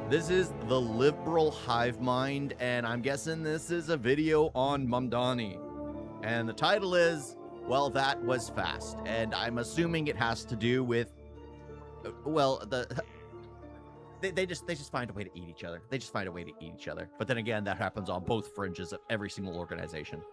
This is the liberal hive mind, and I'm guessing this is a video on Mamdani. And the title is, well, that was fast. And I'm assuming it has to do with, well, they just find a way to eat each other. They just find a way to eat each other. But then again, that happens on both fringes of every single organization.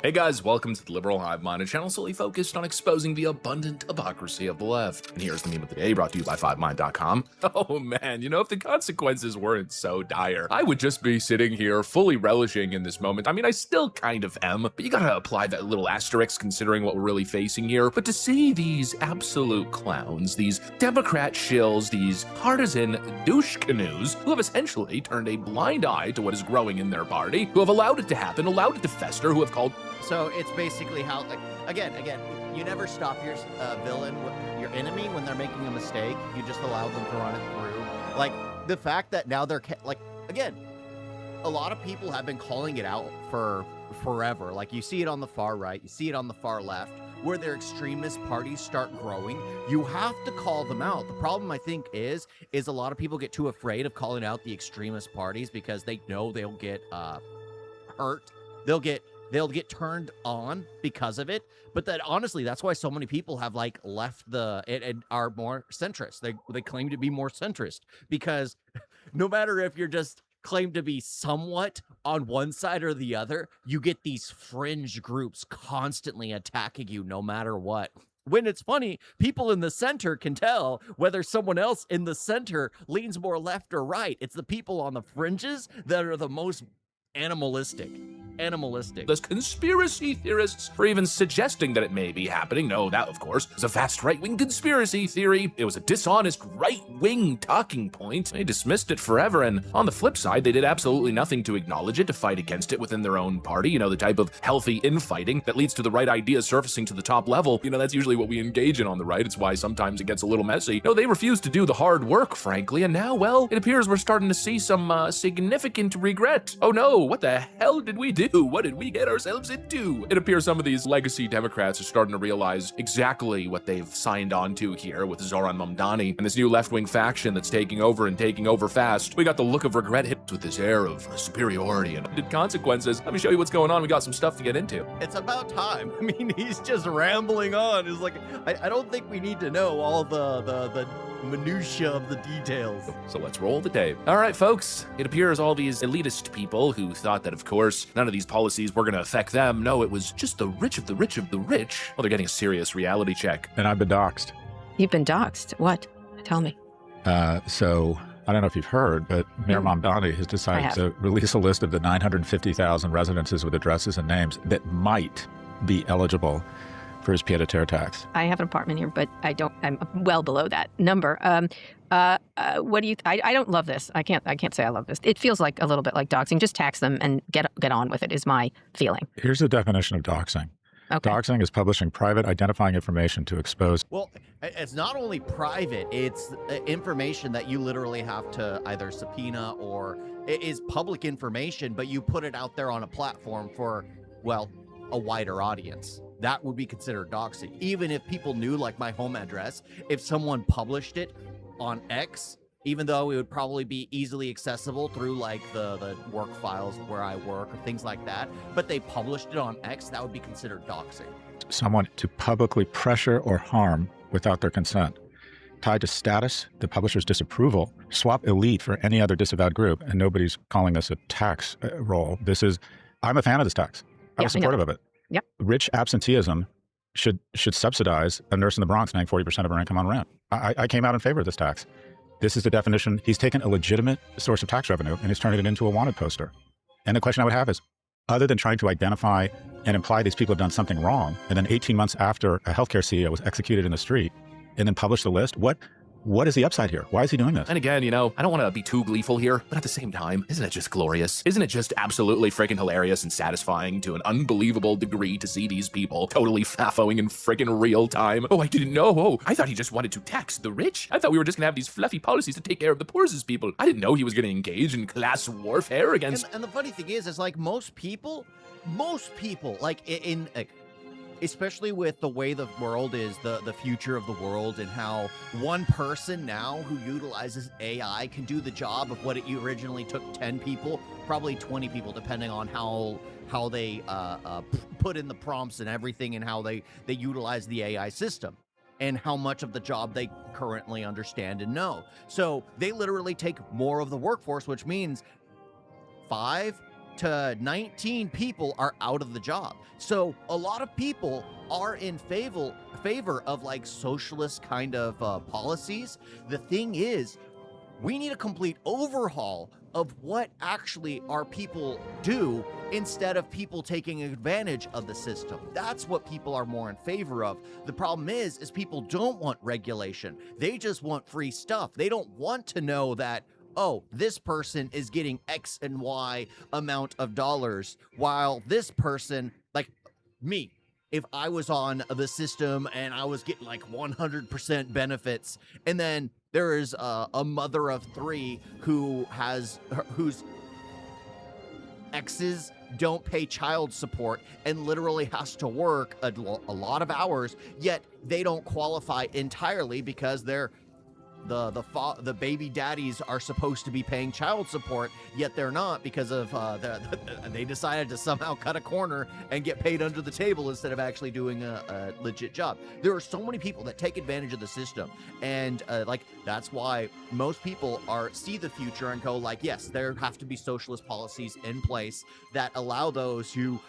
Hey guys, welcome to the Liberal Hive Mind, a channel solely focused on exposing the abundant hypocrisy of the left. And here's the meme of the day, brought to you by 5mind.com. Oh man, you know, if the consequences weren't so dire, I would just be sitting here fully relishing in this moment. I mean, I still kind of am, but you gotta apply that little asterisk considering what we're really facing here. But to see these absolute clowns, these Democrat shills, these partisan douche canoes, who have essentially turned a blind eye to what is growing in their party, who have allowed it to happen, allowed it to fester, who have called... So it's basically how, like, again, you never stop your villain, your enemy, when they're making a mistake. You just allow them to run it through. Like, the fact that now they're, like, again, a lot of people have been calling it out for forever. Like, you see it on the far right, you see it on the far left, where their extremist parties start growing. You have to call them out. The problem, I think, is a lot of people get too afraid of calling out the extremist parties because they know they'll get hurt. They'll get turned on because of it. But that, honestly, that's why so many people have, like, left and are more centrist. They claim to be more centrist because no matter if you're just claim to be somewhat on one side or the other, you get these fringe groups constantly attacking you no matter what. When it's funny, people in the center can tell whether someone else in the center leans more left or right. It's the people on the fringes that are the most animalistic. Those conspiracy theorists for even suggesting that it may be happening. No, that, of course, was a vast right-wing conspiracy theory. It was a dishonest right-wing talking point. They dismissed it forever, and on the flip side, they did absolutely nothing to acknowledge it, to fight against it within their own party. You know, the type of healthy infighting that leads to the right ideas surfacing to the top level. You know, that's usually what we engage in on the right. It's why sometimes it gets a little messy. No, they refuse to do the hard work, frankly, and now, well, it appears we're starting to see some significant regret. Oh no, what the hell did we do? What did we get ourselves into? It appears some of these legacy Democrats are starting to realize exactly what they've signed on to here with Zoran Mamdani and this new left-wing faction that's taking over and taking over fast. We got the look of regret hit with this air of superiority and consequences. Let me show you what's going on. We got some stuff to get into. It's about time. I mean, he's just rambling on. It's like, I don't think we need to know all the minutia of the details. So let's roll the tape. All right, folks. It appears all these elitist people who thought that, of course, none of these policies were going to affect them. No, it was just the rich of the rich of the rich. Well, they're getting a serious reality check. And I've been doxed. You've been doxed? What? Tell me. So I don't know if you've heard, but Mayor Mamdani has decided to release a list of the 950,000 residences with addresses and names that might be eligible for his pied-à-terre tax. I have an apartment here, but I'm well below that number. What do you, I don't love this. I can't say I love this. It feels like a little bit like doxing. Just tax them and get on with it is my feeling. Here's the definition of doxing. Okay. Doxing is publishing private identifying information to expose. Well, it's not only private, it's information that you literally have to either subpoena or it is public information, but you put it out there on a platform for, well, a wider audience. That would be considered doxing. Even if people knew, like, my home address, if someone published it on X, even though it would probably be easily accessible through, like, the work files where I work or things like that, but they published it on X, that would be considered doxing. Someone to publicly pressure or harm without their consent. Tied to status, the publisher's disapproval, swap elite for any other disavowed group, and nobody's calling this a tax roll. I'm a fan of this tax. I was supportive of it. Yep. Rich absenteeism should subsidize a nurse in the Bronx paying 40% of her income on rent. I came out in favor of this tax. This is the definition. He's taken a legitimate source of tax revenue and he's turned it into a wanted poster. And the question I would have is, other than trying to identify and imply these people have done something wrong, and then 18 months after a healthcare CEO was executed in the street, and then publish the list, what is the upside here? Why is he doing this? And again, you know, I don't want to be too gleeful here, but at the same time, isn't it just glorious? Isn't it just absolutely freaking hilarious and satisfying to an unbelievable degree to see these people totally faffoing in freaking real time? Oh, I didn't know. Oh, I thought he just wanted to tax the rich. I thought we were just gonna have these fluffy policies to take care of the poorest people. I didn't know he was gonna engage in class warfare against... And the funny thing is like most people, like, especially with the way the world is, the future of the world, and how one person now who utilizes AI can do the job of what it originally took 10 people, probably 20 people, depending on how they put in the prompts and everything, and how they utilize the AI system, and how much of the job they currently understand and know. So they literally take more of the workforce, which means 5 to 19 people are out of the job. So a lot of people are in favor of like socialist kind of policies. The thing is, we need a complete overhaul of what actually our people do, instead of people taking advantage of the system. That's what people are more in favor of. The problem is people don't want regulation. They just want free stuff. They don't want to know that, oh, this person is getting X and Y amount of dollars, while this person, like me, if I was on the system and I was getting like 100% benefits, and then there is a mother of 3 whose exes don't pay child support and literally has to work a lot of hours, yet they don't qualify entirely because they're the baby daddies are supposed to be paying child support, yet they're not, because of they decided to somehow cut a corner and get paid under the table instead of actually doing a legit job. There are so many people that take advantage of the system, and like that's why most people see the future and go like, yes, there have to be socialist policies in place that allow those who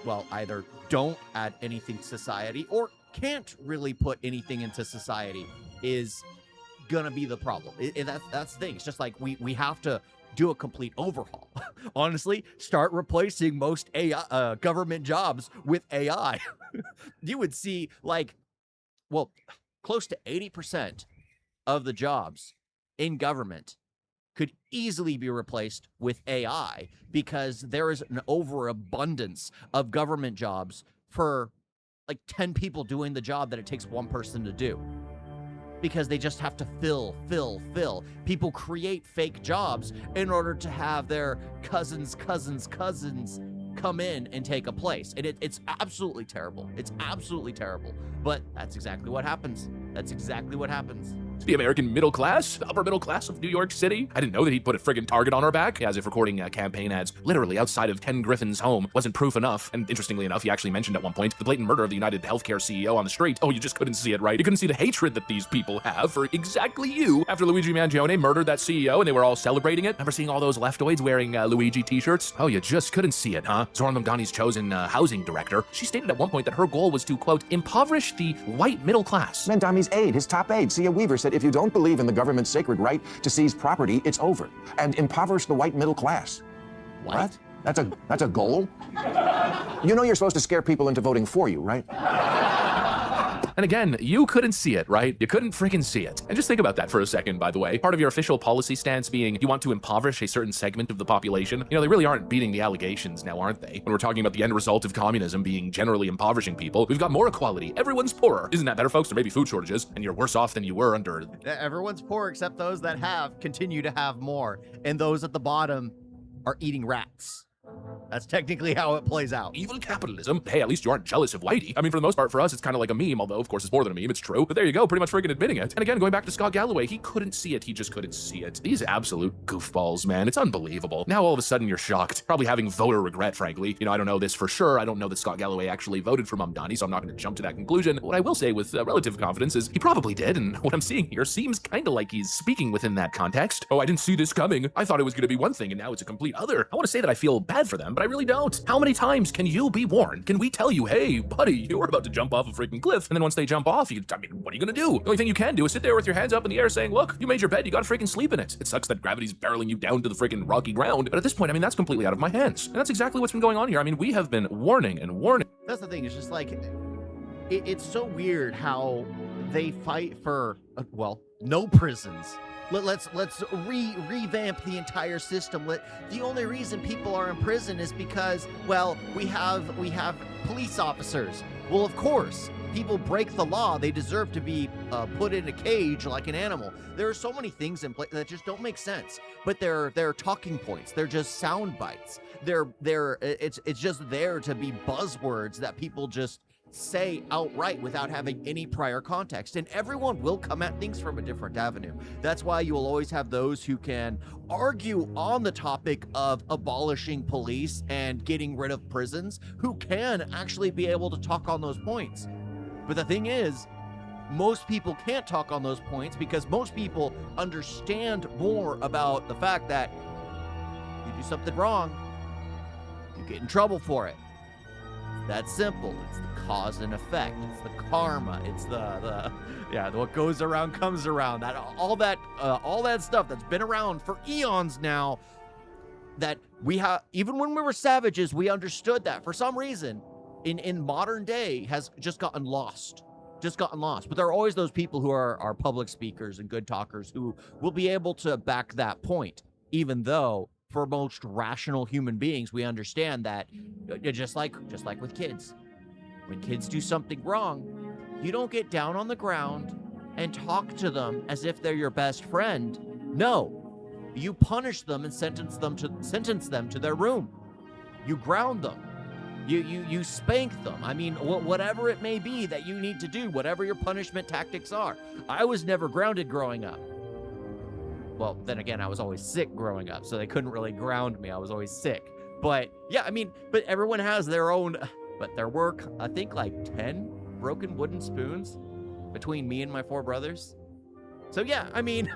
well, either don't add anything to society or can't really put anything into society is gonna be the problem. That's the thing. It's just like we have to do a complete overhaul. Honestly, start replacing most AI government jobs with AI. You would see like, well, close to 80% of the jobs in government could easily be replaced with AI, because there is an overabundance of government jobs for like 10 people doing the job that it takes one person to do. Because they just have to fill. People create fake jobs in order to have their cousins come in and take a place. And it's absolutely terrible. It's absolutely terrible. But that's exactly what happens. That's exactly what happens. The American middle class, the upper middle class of New York City. I didn't know that he'd put a friggin' target on our back, as if recording campaign ads literally outside of Ken Griffin's home wasn't proof enough. And interestingly enough, he actually mentioned at one point the blatant murder of the United Healthcare CEO on the street. Oh, you just couldn't see it, right? You couldn't see the hatred that these people have for exactly you after Luigi Mangione murdered that CEO and they were all celebrating it. Remember seeing all those leftoids wearing Luigi t-shirts? Oh, you just couldn't see it, huh? Zora Mamdani's chosen housing director. She stated at one point that her goal was to, quote, impoverish the white middle class. Mamdani's aide, his top aide, Sia Weaver, said if you don't believe in the government's sacred right to seize property, it's over. And impoverish the white middle class. What? That's a goal? You know you're supposed to scare people into voting for you, right? And again, you couldn't see it, right? You couldn't freaking see it. And just think about that for a second, by the way. Part of your official policy stance being you want to impoverish a certain segment of the population. You know, they really aren't beating the allegations now, aren't they? When we're talking about the end result of communism being generally impoverishing people, we've got more equality. Everyone's poorer. Isn't that better, folks? There may be food shortages, and you're worse off than you were under... Everyone's poor except those that continue to have more. And those at the bottom are eating rats. That's technically how it plays out. Evil capitalism. Hey, at least you aren't jealous of Whitey. I mean, for the most part, for us, it's kind of like a meme, although, of course, it's more than a meme. It's true. But there you go, pretty much freaking admitting it. And again, going back to Scott Galloway, he couldn't see it. He just couldn't see it. These absolute goofballs, man. It's unbelievable. Now, all of a sudden, you're shocked. Probably having voter regret, frankly. You know, I don't know this for sure. I don't know that Scott Galloway actually voted for Mamdani, so I'm not going to jump to that conclusion. What I will say with relative confidence is he probably did, and what I'm seeing here seems kind of like he's speaking within that context. Oh, I didn't see this coming. I thought it was going to be one thing, and now it's a complete other. I want to say that I feel bad for them, but I really don't. How many times can you be warned? Can we tell you, hey, buddy, you're about to jump off a freaking cliff, and then once they jump off, what are you gonna do? The only thing you can do is sit there with your hands up in the air saying, look, you made your bed, you gotta freaking sleep in it. It sucks that gravity's barreling you down to the freaking rocky ground, but at this point, I mean, that's completely out of my hands. And that's exactly what's been going on here. I mean, we have been warning and warning. That's the thing, it's just like, it's so weird how they fight for, well, no prisons. Let's revamp the entire system. The only reason people are in prison is because, well, we have police officers. Well, of course, people break the law. They deserve to be put in a cage like an animal. There are so many things in place that just don't make sense. But they're talking points. They're just sound bites. It's just there to be buzzwords that people just say outright without having any prior context. And everyone will come at things from a different avenue. That's why you will always have those who can argue on the topic of abolishing police and getting rid of prisons, who can actually be able to talk on those points. But the thing is, most people can't talk on those points because most people understand more about the fact that you do something wrong, you get in trouble for it. It's that simple. It's the cause and effect. It's the karma. It's the what goes around comes around. All that stuff that's been around for eons now. That we have, even when we were savages, we understood that. For some reason, in modern day, has just gotten lost. But there are always those people who are public speakers and good talkers who will be able to back that point, even though for most rational human beings, we understand that just like with kids, when kids do something wrong, you don't get down on the ground and talk to them as if they're your best friend. No, you punish them and sentence them to their room. You ground them. You spank them. I mean, whatever it may be that you need to do, whatever your punishment tactics are. I was never grounded growing up. Well, then again, I was always sick growing up, so they couldn't really ground me. I was always sick. But yeah, I mean, but everyone has their own, but there were, I think, like 10 broken wooden spoons between me and my 4 brothers. So yeah, I mean,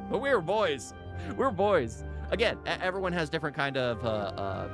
but we were boys. We're boys. Again, everyone has different kind of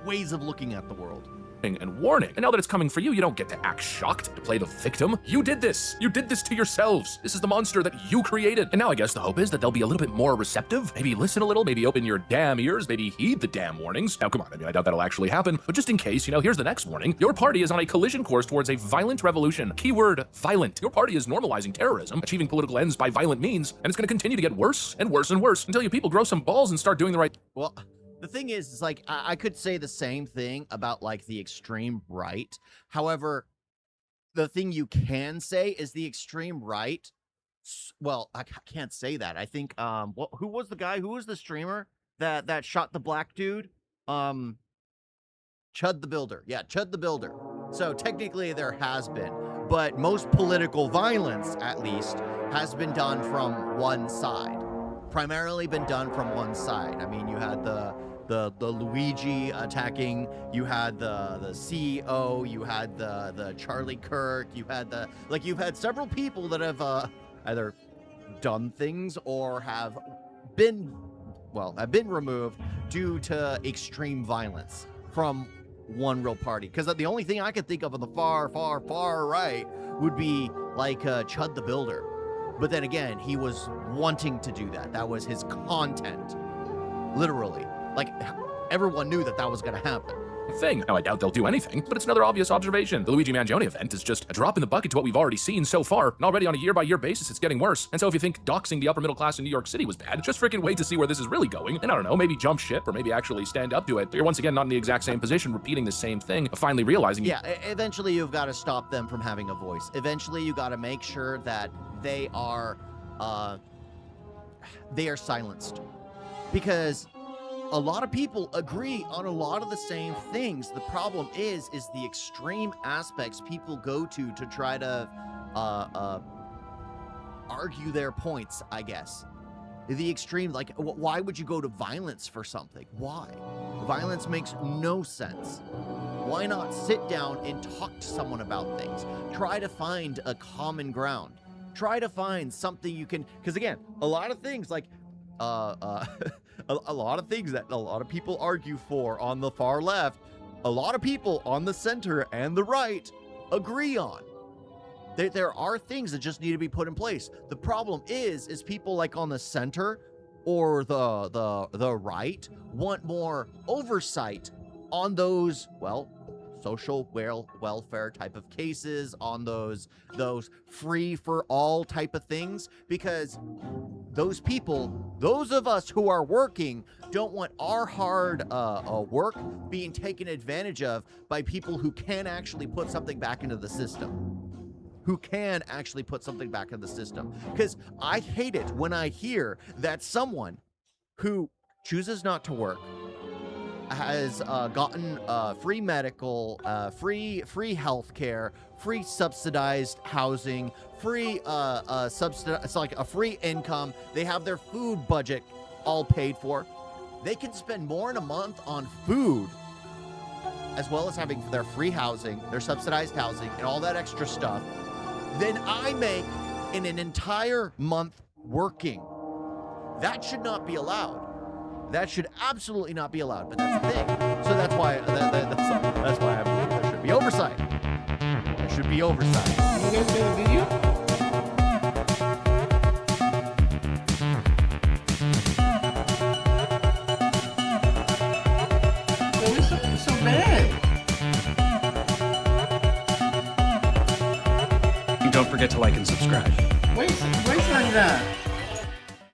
ways of looking at the world. And warning. And now that it's coming for you, you don't get to act shocked, to play the victim. You did this. You did this to yourselves. This is the monster that you created. And now I guess the hope is that they'll be a little bit more receptive. Maybe listen a little, maybe open your damn ears, maybe heed the damn warnings. Now, come on, I mean, I doubt that'll actually happen. But just in case, here's the next warning. Your party is on a collision course towards a violent revolution. Keyword, violent. Your party is normalizing terrorism, achieving political ends by violent means, and it's going to continue to get worse and worse and worse until you people grow some balls and start doing the right... Well... The thing is like, I could say the same thing about, like, the extreme right. However, the thing you can say is the extreme right, well, I can't say that. I think, who was the guy? Who was the streamer that shot the black dude? Chud the Builder. Yeah, Chud the Builder. So technically there has been, but most political violence, at least, has been done from one side. Primarily been done from one side. I mean, you had the Luigi attacking, you had the CEO, you had the Charlie Kirk, you had you've had several people that have either done things or have been removed due to extreme violence from one real party. Because the only thing I could think of on the far right would be like Chud the Builder. But then again, he was wanting to do that. That was his content, literally. Like, everyone knew that was going to happen. Thing. Now, I doubt they'll do anything, but it's another obvious observation. The Luigi Mangione event is just a drop in the bucket to what we've already seen so far, and already on a year-by-year basis, it's getting worse. And so if you think doxing the upper middle class in New York City was bad, just freaking wait to see where this is really going, and I don't know, maybe jump ship, or maybe actually stand up to it. You're once again not in the exact same position, repeating the same thing, but finally realizing... Yeah, eventually you've got to stop them from having a voice. Eventually you got to make sure that they are silenced. Because... a lot of people agree on a lot of the same things. The problem is the extreme aspects people go to try to argue their points, I guess. The extreme, like, why would you go to violence for something? Why? Violence makes no sense. Why not sit down and talk to someone about things? Try to find a common ground. Try to find something you can, because again, a lot of things like, a lot of things that a lot of people argue for on the far left, a lot of people on the center and the right agree on. There are things that just need to be put in place. The problem is people like on the center or the right want more oversight on those, well, social welfare type of cases, on those free for all type of things, because those people, those of us who are working, don't want our hard work being taken advantage of by people who can actually put something back into the system. Because I hate it when I hear that someone who chooses not to work, has gotten free medical, free healthcare, free subsidized housing, free it's like a free income. They have their food budget all paid for. They can spend more in a month on food, as well as having their free housing, their subsidized housing, and all that extra stuff, than I make in an entire month working. That should not be allowed. That should absolutely not be allowed. But that's the thing. So that's why that's why I believe there should be oversight. There should be oversight. You guys made a video? So bad. And don't forget to like and subscribe. Wait on that.